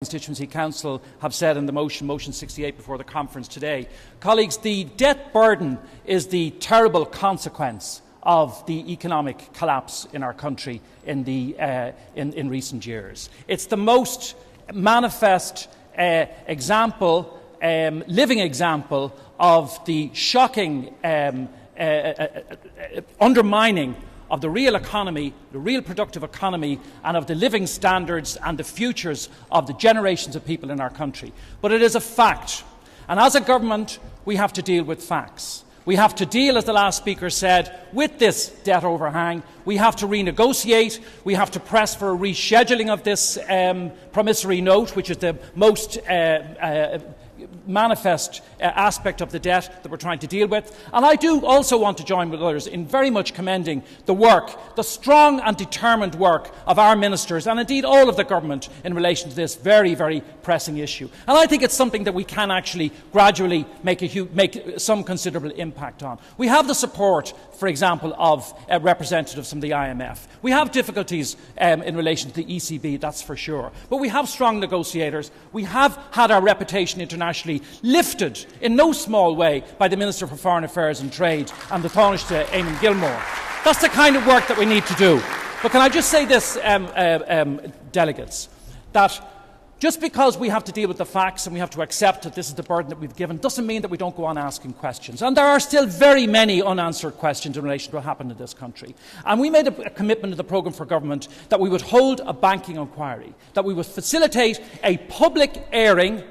Constituency Council have said in the motion 68 before the conference today. Colleagues, the debt burden is the terrible consequence of the economic collapse in our country in recent years. It's the most manifest example, living example of the shocking undermining of the real economy, the real productive economy, and of the living standards and the futures of the generations of people in our country. But it is a fact. And as a government, we have to deal with facts. We have to deal, as the last speaker said, with this debt overhang. We have to renegotiate. We have to press for a rescheduling of this promissory note, which is the most manifest aspect of the debt that we're trying to deal with. And I do also want to join with others in very much commending the work, the strong and determined work of our ministers and indeed all of the government in relation to this very, very pressing issue. And I think it's something that we can actually gradually make some considerable impact on. We have the support, for example, of representatives from the IMF. We have difficulties in relation to the ECB, that's for sure. But we have strong negotiators. We have had our reputation internationally lifted in no small way by the Minister for Foreign Affairs and Trade and the Taoiseach Eamon Gilmore. That's the kind of work that we need to do. But can I just say this, delegates, that just because we have to deal with the facts and we have to accept that this is the burden that we've given doesn't mean that we don't go on asking questions. And there are still very many unanswered questions in relation to what happened in this country. And we made a commitment in the programme for government that we would hold a banking inquiry, that we would facilitate a public airing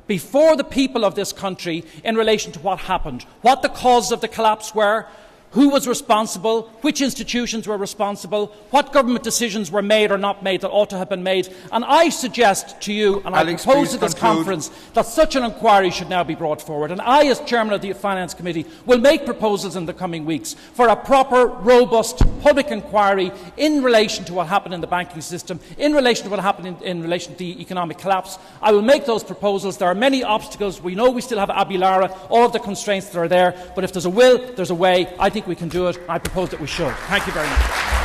before the people of this country in relation to what happened, what the causes of the collapse were, who was responsible, which institutions were responsible, what government decisions were made or not made that ought to have been made. And I suggest to you, and I propose at this conference, that such an inquiry should now be brought forward. And I, as Chairman of the Finance Committee, will make proposals in the coming weeks for a proper, robust public inquiry in relation to what happened in the banking system, in relation to what happened in relation to the economic collapse. I will make those proposals. There are many obstacles. We know we still have Abu Lara, all of the constraints that are there. But if there's a will, there's a way. I think we can do it. I propose that we should. Thank you very much.